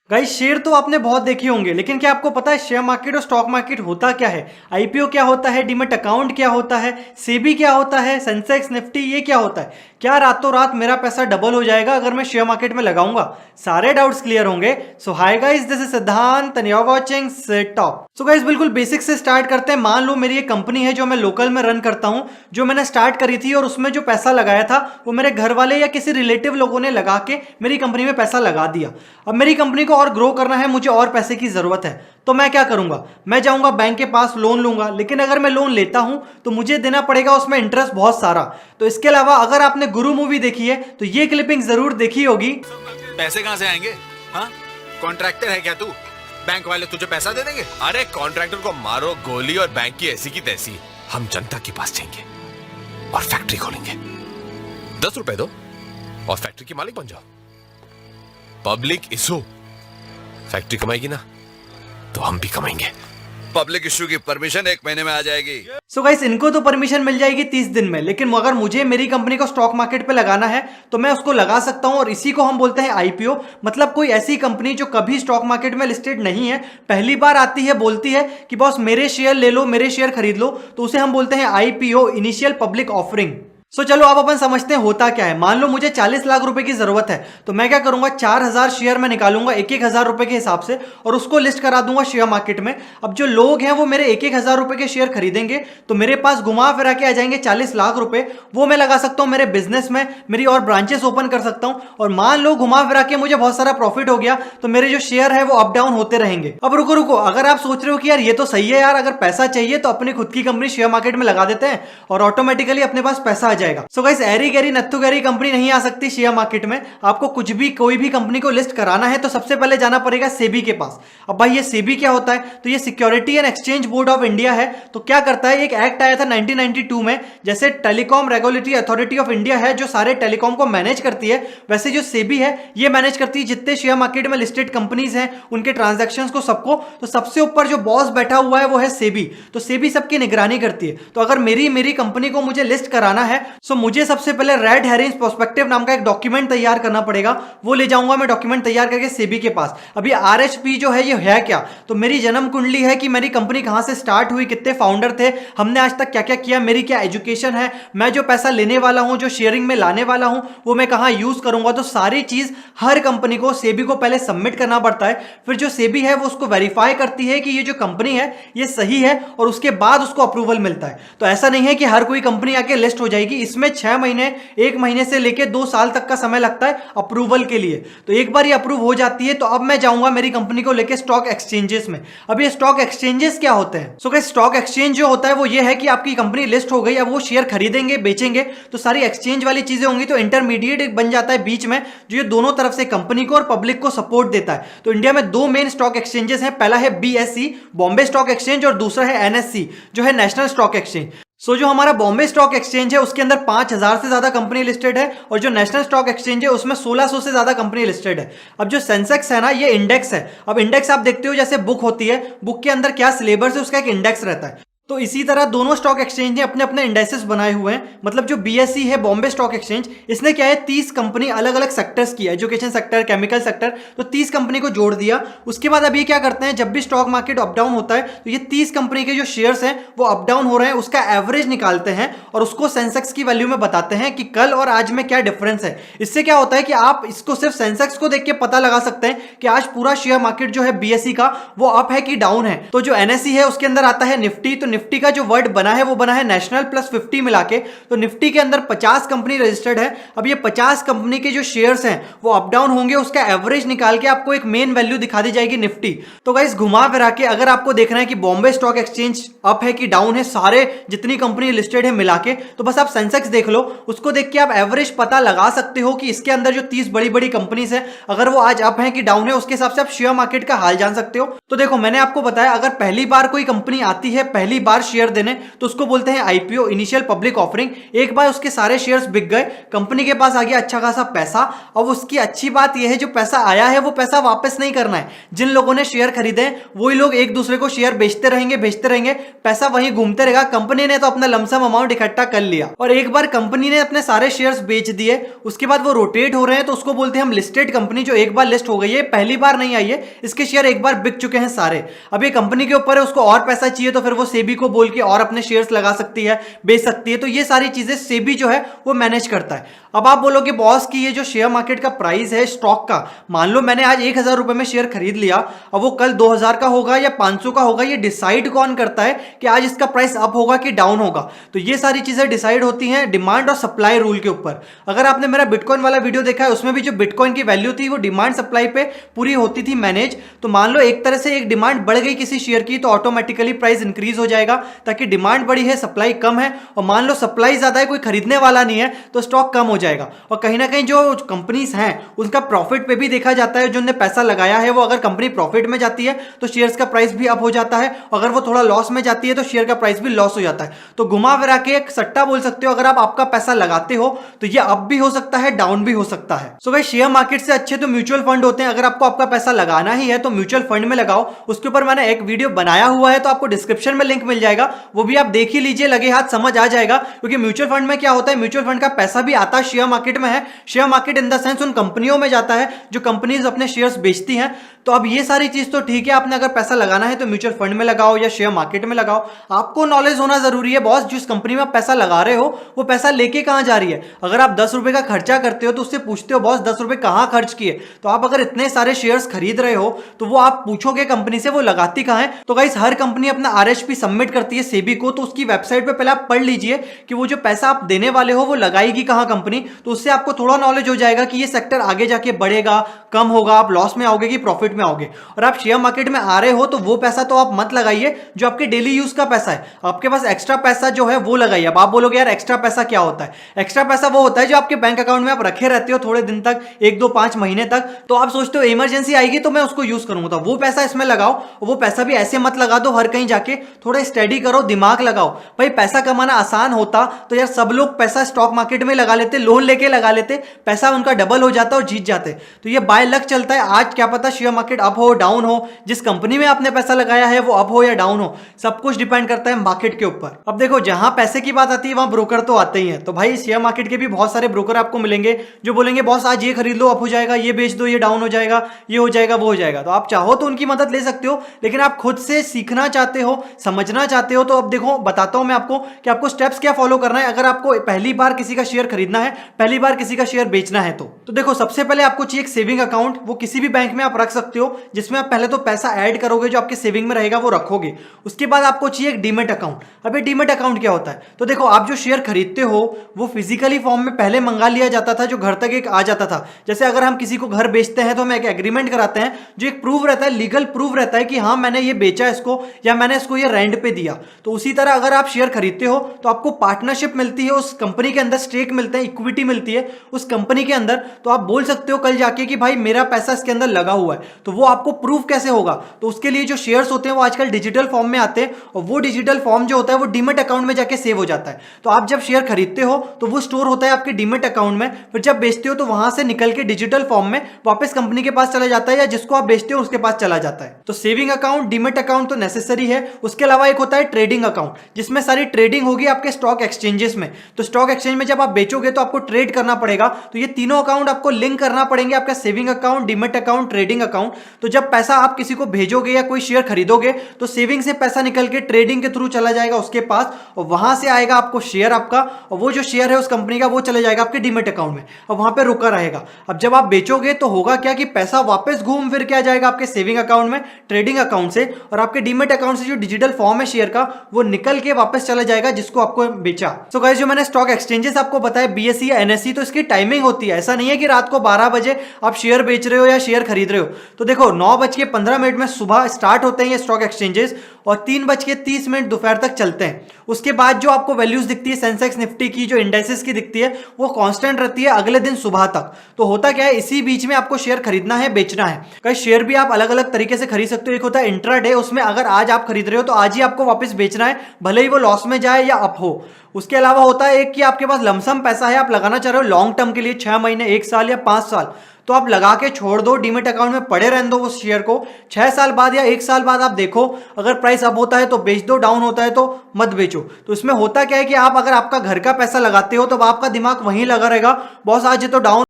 Guys share तो आपने बहुत देखे होंगे, लेकिन क्या आपको पता है शेयर मार्केट और स्टॉक मार्केट होता क्या है? आईपीओ क्या होता है, डीमैट अकाउंट क्या होता है, सेबी क्या होता है, सेंसेक्स निफ्टी ये क्या होता है? क्या रातों रात मेरा पैसा डबल हो जाएगा अगर मैं शेयर मार्केट में लगाऊंगा? सारे डाउट्स क्लियर होंगे। So hi guys, this is Siddhant and you are watching sit top. So guys बिल्कुल बेसिक से स्टार्ट करते हैं। मान लो मेरी एक कंपनी है जो मैं लोकल में रन करता हूं, जो मैंने स्टार्ट करी थी और उसमें जो पैसा लगाया था वो मेरे घर वाले या किसी रिलेटिव लोगों ने लगा के मेरी कंपनी में पैसा लगा दिया। अब मेरी कंपनी को और ग्रो करना है, मुझे और पैसे की जरूरत है, तो मैं क्या करूंगा? मैं जाऊंगा बैंक के पास, लोन लूंगा। लेकिन अगर मैं लोन लेता हूं तो मुझे देना पड़ेगा उसमें इंटरेस्ट बहुत सारा। तो इसके अलावा अगर आपने गुरु मूवी देखी है तो ये क्लिपिंग जरूर देखी होगी। पैसे कहां से आएंगे? हाँ, कॉन्ट्रैक्टर है क्या तू? बैंक वाले तुझे पैसा दे देंगे? अरे कॉन्ट्रैक्टर को मारो गोली और बैंक की ऐसी की तैसी। हम जनता के पास जाएंगे और फैक्ट्री खोलेंगे। 10 रुपए दो और फैक्ट्री के मालिक बन जाओ। पब्लिक इशू, फैक्ट्री कमाएगी ना तो हम भी कमाएंगे। पब्लिक इशू की परमिशन 1 महीने में आ जाएगी। सो गाइस इनको तो परमिशन मिल जाएगी 30 दिन में, लेकिन अगर मुझे मेरी कंपनी को स्टॉक मार्केट पे लगाना है तो मैं उसको लगा सकता हूं। और इसी को हम बोलते हैं आईपीओ। मतलब कोई ऐसी कंपनी जो कभी स्टॉक मार्केट में लिस्टेड नहीं है, पहली बार आती है, बोलती है कि बॉस मेरे शेयर ले लो, मेरे शेयर खरीद लो, तो उसे हम बोलते हैं आईपीओ, इनिशियल पब्लिक ऑफरिंग। सो चलो अब अपन समझते हैं होता क्या है। मान लो मुझे 40 लाख रुपए की जरूरत है, तो मैं क्या करूंगा? 4000 शेयर में निकालूंगा 1-1 हजार रुपए के हिसाब से और उसको लिस्ट करा दूंगा शेयर मार्केट में। अब जो लोग हैं वो मेरे 1-1 हजार रुपए के शेयर खरीदेंगे, तो मेरे पास घुमा फिरा के आ जाएंगे 40 लाख रुपए। वो मैं लगा सकता हूं मेरे बिजनेस में, मेरी और ब्रांचेस ओपन कर सकता हूं। और मान लो घुमा फिरा के मुझे बहुत सारा प्रॉफिट हो गया, तो मेरे जो शेयर है वो अप डाउन होते रहेंगे। अब रुको रुको, अगर आप सोच रहे हो कि यार ये तो सही है यार, अगर पैसा चाहिए तो अपनी खुद की कंपनी शेयर मार्केट में लगा देते हैं और ऑटोमेटिकली अपने पास पैसा आ जाएगा। सो गाइस ऐरी गैरी नत्थु गैरी कंपनी नहीं आ सकती शेयर मार्केट में। आपको कुछ भी कोई भी कंपनी को लिस्ट कराना है तो सबसे पहले जाना पड़ेगा सेबी के पास। अब भाई ये सेबी क्या होता है? तो ये security and exchange board of India है। तो क्या करता है, एक एक्ट आया था 1992 में, जैसे telecom regulatory authority of India है जो सारे टेलीकॉम को मैनेज करती है, वैसे जो सेबी है ये मैनेज करती है जितने शेयर मार्केट में लिस्टेड कंपनीज हैं उनके ट्रांजेक्शन्स को, सबको। तो सबसे ऊपर जो बॉस बैठा हुआ है वो है सेबी। तो सेबी सबकी निगरानी करती है। तो अगर मेरी कंपनी को मुझे लिस्ट कराना है तो मुझे सबसे पहले रेड हेरिंग्स प्रोस्पेक्टिव नाम का एक डॉक्यूमेंट तैयार करना पड़ेगा। वो ले जाऊंगा मैं डॉक्यूमेंट तैयार करके सेबी के पास। अब ये आरएचपी जो है ये है क्या? तो मेरी जन्म कुंडली है कि मेरी कंपनी कहां से स्टार्ट हुई, कितने फाउंडर थे, हमने आज तक क्या क्या किया, मेरी क्या एजुकेशन है, मैं जो पैसा लेने वाला हूं, जो शेयरिंग में लाने वाला हूं, वो मैं कहां यूज करूंगा। तो सारी चीज हर कंपनी को सेबी को पहले सबमिट करना पड़ता है। फिर जो सेबी है वो उसको वेरीफाई करती है कि ये जो कंपनी है ये सही है और उसके बाद उसको अप्रूवल मिलता है। तो ऐसा नहीं है कि हर कोई कंपनी आके लिस्ट हो जाएगी। इसमें 6 महीने, 1 महीने से लेके 2 साल तक का समय लगता है अप्रूवल के लिए। तो एक बार ये अप्रूव हो जाती है तो अब मैं जाऊंगा मेरी कंपनी को लेके स्टॉक एक्सचेंजेस में। अब ये स्टॉक एक्सचेंजेस क्या होते हैं? सो गाइस स्टॉक एक्सचेंज जो होता है वो ये है कि आपकी कंपनी लिस्ट हो गई, अब वो शेयर खरीदेंगे, बेचेंगे, तो सारी एक्सचेंज वाली चीजें होंगी। तो इंटरमीडिएट एक बन जाता है बीच में, जो ये दोनों तरफ से कंपनी को और पब्लिक को सपोर्ट देता है। तो इंडिया में 2 मेन स्टॉक एक्सचेंजेस हैं। पहला है बीएसई, बॉम्बे स्टॉक एक्सचेंज, और दूसरा है एनएससी जो है नेशनल स्टॉक एक्सचेंज। सो जो हमारा बॉम्बे स्टॉक एक्सचेंज है उसके अंदर 5000 से ज्यादा कंपनी लिस्टेड है और जो नेशनल स्टॉक एक्सचेंज है उसमें 1600 से ज्यादा कंपनी लिस्टेड है। अब जो सेंसेक्स है ना ये इंडेक्स है। अब इंडेक्स आप देखते हो जैसे बुक होती है, बुक के अंदर क्या सिलेबस है उसका एक इंडेक्स रहता है। तो इसी तरह दोनों स्टॉक एक्सचेंज ने अपने अपने इंडेक्सेस बनाए हुए हैं। मतलब जो बीएसई है बॉम्बे स्टॉक एक्सचेंज, इसने क्या है 30 कंपनी अलग अलग सेक्टर्स की, एजुकेशन सेक्टर, केमिकल सेक्टर, तो 30 कंपनी को जोड़ दिया। उसके बाद अब ये क्या करते हैं, जब भी स्टॉक मार्केट अप डाउन होता है तो ये 30 कंपनी के जो शेयर्स हैं वो अप डाउन हो रहे हैं उसका एवरेज निकालते हैं और उसको सेंसेक्स की वैल्यू में बताते हैं कि कल और आज में क्या डिफरेंस है। इससे क्या होता है कि आप इसको सिर्फ सेंसेक्स को देख के पता लगा सकते हैं कि आज पूरा शेयर मार्केट जो है बीएसई का वो अप है कि डाउन है। तो जो एनएसई है उसके अंदर आता है निफ्टी। तो निफ्टी का जो वर्ड बना है वो बना है नेशनल प्लस 50 मिला के। तो निफ्टी के अंदर 50 कंपनी रजिस्टर्ड है। अब ये 50 कंपनी के जो शेयर्स हैं वो अप डाउन होंगे, उसका एवरेज निकाल के आपको एक मेन वैल्यू दिखा दी जाएगी निफ्टी। तो गाइस घुमा फिरा के अगर आपको देखना है कि बॉम्बे स्टॉक एक्सचेंज अप है कि डाउन है, सारे जितनी कंपनी लिस्टेड है मिला के, तो बस आप सेंसेक्स देख लो, उसको देख के आप एवरेज पता लगा सकते हो कि इसके अंदर जो 30 बड़ी बड़ी कंपनीज है अगर वो आज अप है कि डाउन है, उसके हिसाब से आप शेयर मार्केट का हाल जान सकते हो। तो देखो मैंने आपको बताया अगर पहली बार कोई कंपनी आती है, पहली बार शेयर देने, तो उसको बोलते हैं आईपीओ, इनिशियल पब्लिक ऑफरिंग। एक बार उसके सारे शेयर्स बिक गए, कंपनी के पास आ गया अच्छा खासा पैसा। अब उसकी अच्छी बात यह है जो पैसा आया है वो पैसा वापस नहीं करना है। जिन लोगों ने शेयर खरीदे वही लोग एक दूसरे को शेयर बेचते रहेंगे, पैसा वहीं घूमते रहेगा। कंपनी ने तो अपना लमसम अमाउंट इकट्ठा कर लिया और एक बार कंपनी ने अपने सारे शेयर्स बेच दिए, उसके बाद वो रोटेट हो रहे हैं, तो उसको बोलते हैं हम लिस्टेड कंपनी, जो एक बार लिस्ट हो गई है, पहली बार नहीं आई है, इसके शेयर एक बार बिक चुके हैं सारे। अब ये कंपनी के ऊपर है, उसको और पैसा चाहिए तो फिर वो सेबी को बोल के और अपने शेयर्स लगा सकती है, बेच सकती है। तो ये सारी चीजें सेबी जो है वो मैनेज करता है। अब आप बोलोगे बॉस की ये जो शेयर मार्केट का प्राइस है स्टॉक का, मान लो मैंने आज 1000 रुपए में शेयर खरीद लिया, अब वो कल 2000 का होगा या 500 का होगा, ये डिसाइड कौन करता है कि आज इसका प्राइस अप होगा कि डाउन होगा? तो ये सारी चीजें डिसाइड होती हैं डिमांड और सप्लाई रूल के ऊपर। अगर आपने मेरा बिटकॉइन वाला वीडियो देखा है, उसमें भी जो बिटकॉइन की वैल्यू थी वो डिमांड सप्लाई पे पूरी होती थी मैनेज। तो मान लो एक तरह से एक डिमांड बढ़ गई किसी शेयर की, तो ऑटोमेटिकली प्राइस इंक्रीज हो जाएगा, ताकि डिमांड बढ़ी है, सप्लाई कम है, और मान लो सप्लाई ज्यादा है, कोई खरीदने वाला नहीं है, तो स्टॉक कम हो जाएगा। और कहीं ना कहीं जो कंपनीज हैं उनका प्रॉफिट पे भी देखा जाता है, जो उन्होंने पैसा लगाया है वो अगर कंपनी प्रॉफिट में जाती है तो शेयर्स का प्राइस भी अप हो जाता है, अगर वो थोड़ा लॉस में जाती है तो शेयर का प्राइस भी लॉस हो जाता है। तो घुमा फिरा के एक सट्टा बोल सकते हो, अगर आप आपका पैसा लगाते हो तो ये अप भी हो सकता है, डाउन भी हो सकता है। सो भाई शेयर मार्केट से अच्छे तो म्यूचुअल फंड होते हैं। अगर आपको आपका पैसा लगाना ही है तो म्यूचुअल फंड में लगाओ, उसके ऊपर मैंने एक वीडियो बनाया हुआ है, तो आपको डिस्क्रिप्शन में लिंक मिल जाएगा, वो भी आप देख ही लीजिए, लगे हाथ समझ आ जाएगा। क्योंकि म्यूचुअल फंड में क्या होता है, म्यूचुअल फंड का पैसा भी आता शेयर मार्केट में है, share market in the sense उन कंपनियों में जाता है जो कंपनीज अपने शेयर्स बेचती हैं। तो अब ये सारी चीज तो ठीक है, आपने अगर पैसा लगाना है तो म्यूचुअल फंड में लगाओ या शेयर मार्केट में लगाओ। आपको नॉलेज होना जरूरी है बॉस, जिस कंपनी में आप पैसा लगा रहे हो वो पैसा लेके कहां जा रही है। अगर आप 10 रुपए का खर्चा करते हो तो उससे पूछते हो बॉस 10 रुपए कहां खर्च किए, तो आप अगर इतने सारे शेयर्स खरीद रहे हो तो वो आप पूछोगे कंपनी से वो लगाती कहां है। तो गाइस हर कंपनी अपना आरएचपी सबमिट करती है सेबी को, तो उसकी वेबसाइट पे पहले आप पढ़ लीजिए कि वो जो पैसा आप देने वाले हो वो लगाएगी कहां कंपनी, तो उससे आपको थोड़ा नॉलेज हो जाएगा कि ये सेक्टर आगे जाके बढ़ेगा, कम होगा, आप लॉस में आओगे कि प्रॉफिट में आओगे। और आप शेयर मार्केट में आ रहे हो तो वो पैसा तो आप मत लगाइए जो आपके डेली यूज का पैसा है, आपके पास एक्स्ट्रा पैसा जो है वो लगाइए। अब आप बोलोगे यार एक्स्ट्रा पैसा क्या होता है? एक्स्ट्रा पैसा वो होता है जो आपके बैंक अकाउंट में आप रखे रहते हो थोड़े दिन तक, 1 2 5 महीने तक, तो आप सोचते हो इमरजेंसी आएगी तो मैं उसको यूज करूंगा, तो वो पैसा इसमें लगाओ। वो पैसा भी ऐसे मत लगा दो हर कहीं जाके, थोड़ा स्टडी करो, दिमाग लगाओ। भाई पैसा कमाना आसान होता तो यार सब लोग पैसा स्टॉक मार्केट में लगा लेते, लोन लेके लगा लेते, पैसा उनका डबल हो जाता और जीत जाते। तो ये बाय लक चलता है, आज क्या पता शेयर मार्केट अप हो डाउन हो, जिस कंपनी में आपने पैसा लगाया है वो अप हो या डाउन हो, सब कुछ डिपेंड करता है मार्केट के ऊपर। अब देखो जहां पैसे की बात आती है वहां ब्रोकर तो आते ही हैं, तो भाई शेयर मार्केट के भी बहुत सारे ब्रोकर आपको मिलेंगे जो बोलेंगे बॉस आज ये खरीद लो अप हो जाएगा, ये बेच दो ये डाउन हो जाएगा, ये हो जाएगा वो हो जाएगा। तो आप चाहो तो उनकी मदद ले सकते हो, लेकिन आप खुद से सीखना चाहते हो, समझना चाहते हो, तो अब देखो बताता हूं मैं आपको कि आपको स्टेप्स क्या फॉलो करना है। अगर आपको पहली बार किसी का शेयर खरीदना है, पहली बार किसी का शेयर बेचना है, तो देखो सबसे पहले आपको चाहिए एक सेविंग अकाउंट, वो किसी भी बैंक में आप रख सकते हो, जिसमें आप पहले तो पैसा ऐड करोगे, जो आपके सेविंग में रहेगा वो रखोगे। उसके बाद आपको चाहिए एक डीमेट अकाउंट। अब ये डीमेट अकाउंट क्या होता है? तो देखो आप जो शेयर खरीदते हो वो फिजिकली फॉर्म में पहले मंगा लिया जाता था, जो घर तक एक आ जाता था। जैसे अगर हम किसी को घर बेचते हैं तो हम एक एग्रीमेंट कराते हैं, जो एक प्रूफ रहता है, लीगल प्रूफ रहता है कि हाँ मैंने ये बेचा इसको या मैंने इसको ये रेंट पे दिया। तो उसी तरह अगर आप शेयर खरीदते हो तो आपको पार्टनरशिप मिलती है उस कंपनी के अंदर, स्टेक मिलते हैं, इक्विटी मिलती है उस कंपनी के अंदर। तो आप बोल सकते हो कल जाके कि भाई मेरा पैसा इसके अंदर लगा हुआ है। तो वो आपको प्रूफ कैसे होगा? तो उसके लिए जो शेयर्स होते हैं वो आजकल डिजिटल फॉर्म में आते हैं, और वो डिजिटल फॉर्म जो होता है वो डीमेट अकाउंट में जाके सेव हो जाता है। तो आप जब शेयर खरीदते हो तो वो स्टोर होता है आपके डीमेट अकाउंट में, फिर जब बेचते हो तो वहां से निकल के डिजिटल फॉर्म में वापस कंपनी के पास चला जाता है, या जिसको आप बेचते हो उसके पास चला जाता है। तो सेविंग अकाउंट, डीमेट अकाउंट तो नेसेसरी है। उसके अलावा एक होता है ट्रेडिंग अकाउंट, जिसमें सारी ट्रेडिंग होगी आपके स्टॉक एक्सचेंजेस में। तो स्टॉक एक्सचेंज में जब आप बेचोगे तो आपको ट्रेड करना पड़ेगा, तो ये तीनों अकाउंट आपको लिंक करना पड़ेंगे, आपका saving account, demat account, trading account. तो जब पैसा आप किसी को भेजोगे या कोई शेयर खरीदोगे तो सेविंग से पैसा निकल के ट्रेडिंग के थ्रू चला जाएगा उसके पास, और वहां से आएगा आपको शेयर आपका, और वो जो शेयर है उस कंपनी का वो चले जाएगा आपके डीमेट अकाउंट में, और वहां पे रुका रहेगा। अब जब आप बेचोगे तो होगा क्या कि पैसा वापस घूम फिर के आ जाएगा आपके सेविंग अकाउंट में, ट्रेडिंग अकाउंट से, और आपके डीमेट अकाउंट से जो डिजिटल फॉर्म है शेयर का वो निकल के वापस चला जाएगा जिसको आपको बेचा। सो गाइस जो मैंने स्टॉक एक्सचेंजेस आपको बताया बीएसई या एनएसई, तो इसकी टाइमिंग होती है, ऐसा नहीं है कि रात को 12 बजे आप शेयर बेच रहे हो या शेयर खरीद रहे हो। तो देखो 9:15 में सुबह स्टार्ट होते हैं ये स्टॉक एक्सचेंजेस, और 3:30 दोपहर तक चलते हैं। उसके बाद जो आपको वैल्यूज दिखती है सेंसेक्स निफ्टी की, जो इंडेक्सेस की दिखती है वो कांस्टेंट रहती है अगले दिन सुबह तक। तो होता क्या है, इसी बीच में आपको शेयर खरीदना है, बेचना है। कई शेयर भी आप अलग अलग तरीके से खरीद सकते हो। एक होता है इंट्राडे, उसमें अगर आज आप खरीद रहे हो तो आज ही आपको आपको वापस बेचना है, भले ही वो लॉस में जाए या अप हो। उसके अलावा होता है एक कि आपके पास लमसम पैसा है, आप लगाना चाह रहे हो लॉन्ग टर्म के लिए, 6 महीने, 1 साल या 5 साल, तो आप लगा के छोड़ दो, डीमेट अकाउंट में पड़े रहने दो वो शेयर को। 6 साल बाद या 1 साल बाद आप देखो, अगर प्राइस अप होता है तो बेच दो, डाउन होता है तो मत बेचो। तो इसमें होता क्या है कि आप अगर आपका घर का पैसा लगाते हो तो आपका दिमाग वहीं लगा रहेगा, बॉस आज ये तो डाउन